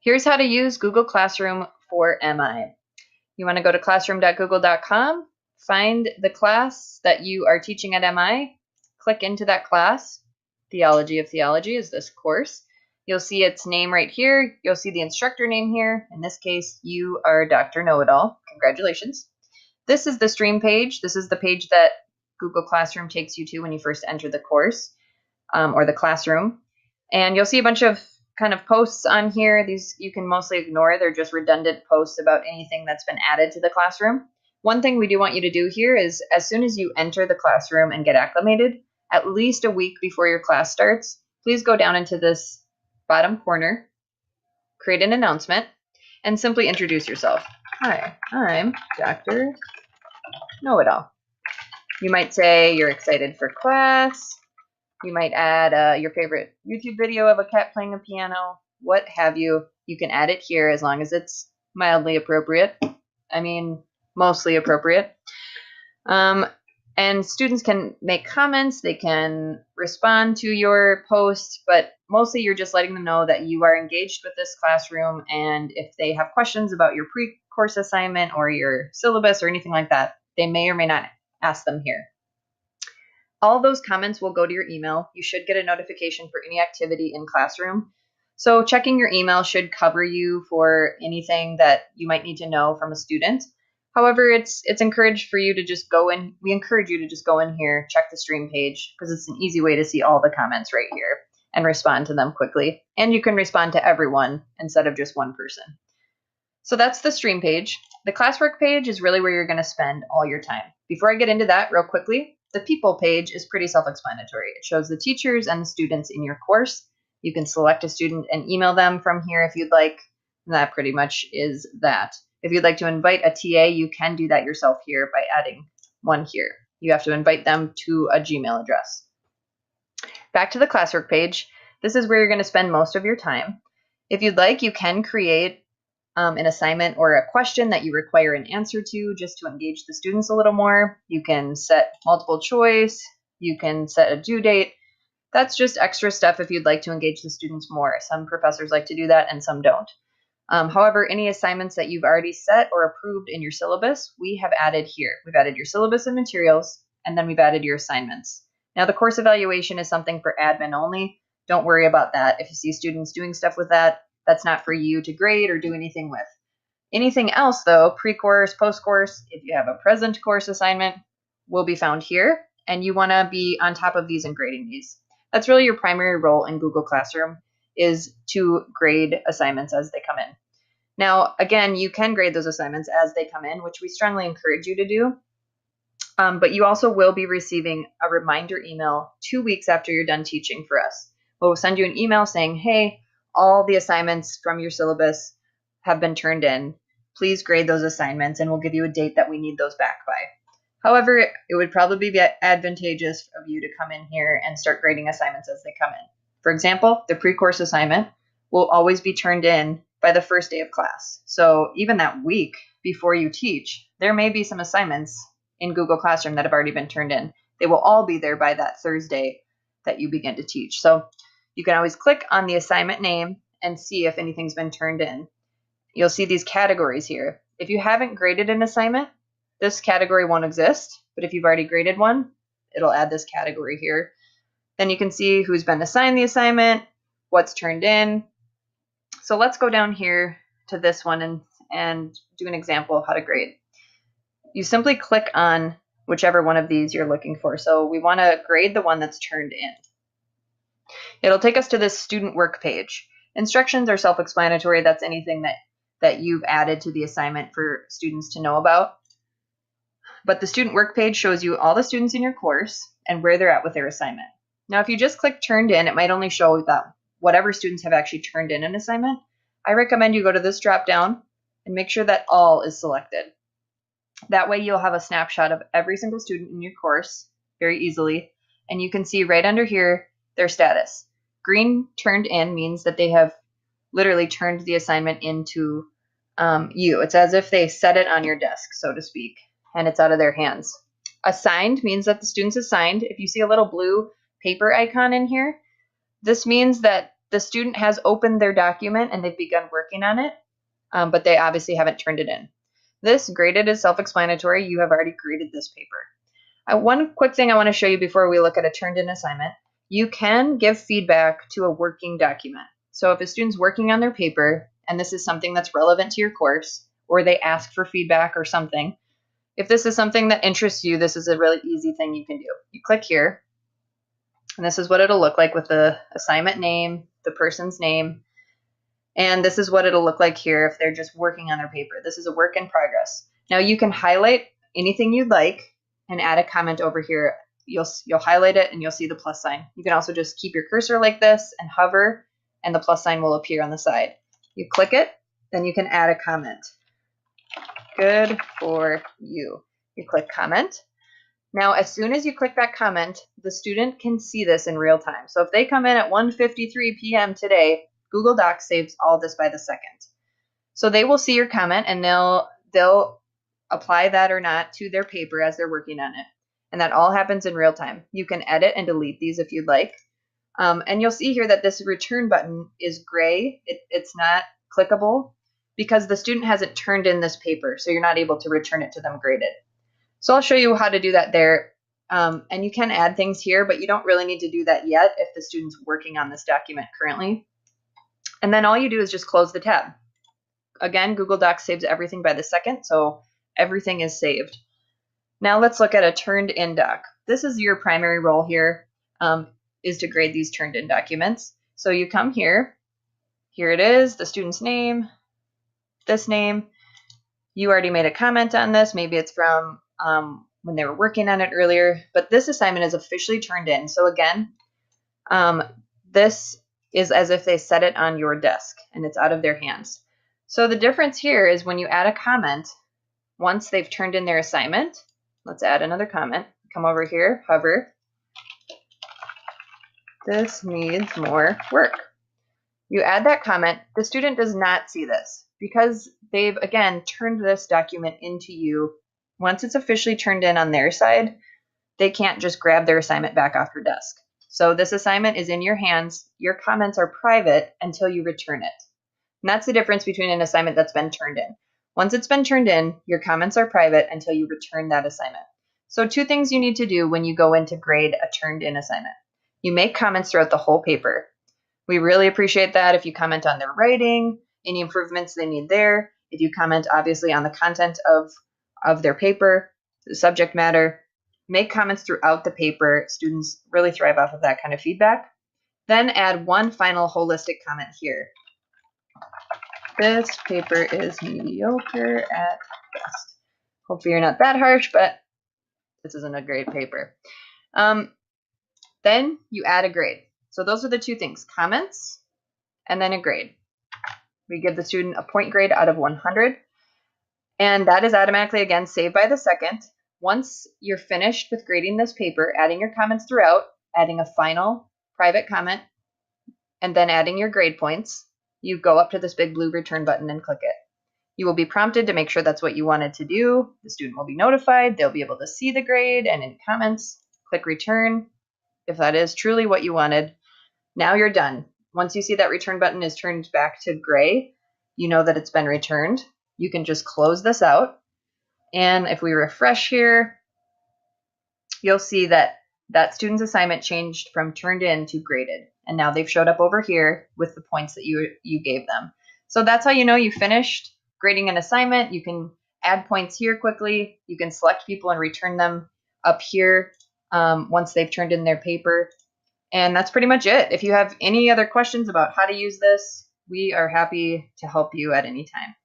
Here's how to use Google Classroom for MI. You want to go to classroom.google.com, find the class that you are teaching at MI, click into that class. Theology of Theology is this course. You'll see its name right here. You'll see the instructor name here. In this case, you are Dr. Know-It-All. Congratulations. This is the stream page. This is the page that Google Classroom takes you to when you first enter the course or the classroom. And you'll see a bunch of kind of posts on here. These you can mostly ignore. They're just redundant posts about anything that's been added to the classroom. One thing we do want you to do here is as soon as you enter the classroom and get acclimated, at least a week before your class starts, please go down into this bottom corner, create an announcement, and simply introduce yourself. Hi, I'm Dr. Know-It-All. You might say you're excited for class. You might add your favorite YouTube video of a cat playing a piano, what have you. You can add it here as long as it's mildly appropriate. I mean, mostly appropriate. And students can make comments, they can respond to your post, but mostly you're just letting them know that you are engaged with this classroom, and if they have questions about your pre-course assignment or your syllabus or anything like that, they may or may not ask them here. All those comments will go to your email. You should get a notification for any activity in Classroom. So checking your email should cover you for anything that you might need to know from a student. However, it's encouraged for you to just go in. We encourage you to just go in here, check the stream page, because it's an easy way to see all the comments right here and respond to them quickly. And you can respond to everyone instead of just one person. So that's the stream page. The classwork page is really where you're going to spend all your time. Before I get into that real quickly, the people page is pretty self-explanatory. It shows the teachers and the students in your course. You can select a student and email them from here if you'd like. And that pretty much is that. If you'd like to invite a TA, you can do that yourself here by adding one here. You have to invite them to a Gmail address. Back to the classwork page. This is where you're going to spend most of your time. If you'd like, you can create an assignment or a question that you require an answer to just to engage the students a little more. You can set multiple choice. You can set a due date. That's just extra stuff if you'd like to engage the students more. Some professors like to do that and some don't. However, any assignments that you've already set or approved in your syllabus, we have added here. We've added your syllabus and materials, and then we've added your assignments. Now, the course evaluation is something for admin only. Don't worry about that. If you see students doing stuff with that, that's not for you to grade or do anything with. Anything else, though, pre-course, post-course, if you have a present course assignment, will be found here, and you want to be on top of these and grading these. That's really your primary role in Google Classroom, is to grade assignments as they come in. Now, again, you can grade those assignments as they come in, which we strongly encourage you to do. But you also will be receiving a reminder email 2 weeks after you're done teaching for us. We'll send you an email saying, hey, all the assignments from your syllabus have been turned in. Please grade those assignments, and we'll give you a date that we need those back by. However, it would probably be advantageous of you to come in here and start grading assignments as they come in. For example, the pre-course assignment will always be turned in by the first day of class. So even that week before you teach, there may be some assignments in Google Classroom that have already been turned in. They will all be there by that Thursday that you begin to teach. So you can always click on the assignment name and see if anything's been turned in. You'll see these categories here. If you haven't graded an assignment, this category won't exist. But if you've already graded one, it'll add this category here. Then you can see who's been assigned the assignment, what's turned in. So let's go down here to this one and do an example of how to grade. You simply click on whichever one of these you're looking for. So we want to grade the one that's turned in. It'll take us to this student work page. Instructions are self-explanatory. That's anything that you've added to the assignment for students to know about. But the student work page shows you all the students in your course and where they're at with their assignment. Now, if you just click turned in, it might only show that whatever students have actually turned in an assignment. I recommend you go to this drop down and make sure that all is selected. That way you'll have a snapshot of every single student in your course very easily, and you can see right under here their status. Green turned in means that they have literally turned the assignment into you. It's as if they set it on your desk, so to speak, and it's out of their hands. Assigned means that the student's assigned. If you see a little blue paper icon in here, this means that the student has opened their document and they've begun working on it, but they obviously haven't turned it in. This graded is self-explanatory. You have already graded this paper. One quick thing I want to show you before we look at a turned in assignment. You can give feedback to a working document. So if a student's working on their paper and this is something that's relevant to your course, or they ask for feedback or something, if this is something that interests you, this is a really easy thing you can do. You click here, and this is what it'll look like with the assignment name, the person's name, and this is what it'll look like here if they're just working on their paper. This is a work in progress. Now you can highlight anything you'd like and add a comment over here. You'll highlight it and you'll see the plus sign. You can also just keep your cursor like this and hover, and the plus sign will appear on the side. You click it, then you can add a comment. Good for you. You click comment. Now, as soon as you click that comment, the student can see this in real time. So if they come in at 1:53 p.m. today, Google Docs saves all this by the second. So they will see your comment and they'll apply that or not to their paper as they're working on it. And that all happens in real time. You can edit and delete these if you'd like. And you'll see here that this return button is gray. It's not clickable because the student hasn't turned in this paper, so you're not able to return it to them graded. So I'll show you how to do that there. And you can add things here, but you don't really need to do that yet if the student's working on this document currently. And then all you do is just close the tab. Again, Google Docs saves everything by the second, so everything is saved. Now let's look at a turned in doc. This is your primary role here, is to grade these turned in documents. So you come here, here it is, the student's name, this name. You already made a comment on this. Maybe it's from when they were working on it earlier, but this assignment is officially turned in. So again, this is as if they set it on your desk and it's out of their hands. So the difference here is when you add a comment, once they've turned in their assignment, let's add another comment. Come over here, hover. This needs more work. You add that comment. The student does not see this because they've, again, turned this document into you. Once it's officially turned in on their side, they can't just grab their assignment back off your desk. So this assignment is in your hands. Your comments are private until you return it. And that's the difference between an assignment that's been turned in. Once it's been turned in, your comments are private until you return that assignment. So two things you need to do when you go in to grade a turned in assignment. You make comments throughout the whole paper. We really appreciate that if you comment on their writing, any improvements they need there. If you comment, obviously, on the content of their paper, the subject matter, make comments throughout the paper. Students really thrive off of that kind of feedback. Then add one final holistic comment here. This paper is mediocre at best. Hopefully you're not that harsh, but this isn't a great paper. Then you add a grade. So those are the two things, comments and then a grade. We give the student a point grade out of 100. And that is automatically, again, saved by the second. Once you're finished with grading this paper, adding your comments throughout, adding a final private comment, and then adding your grade points, you go up to this big blue return button and click it. You will be prompted to make sure that's what you wanted to do. The student will be notified. They'll be able to see the grade and in comments, click return if that is truly what you wanted. Now you're done. Once you see that return button is turned back to gray, you know that it's been returned. You can just close this out. And if we refresh here, you'll see that that student's assignment changed from turned in to graded. And now they've showed up over here with the points that you gave them. So that's how you know you finished grading an assignment. You can add points here quickly. You can select people and return them up here once they've turned in their paper. And that's pretty much it. If you have any other questions about how to use this, we are happy to help you at any time.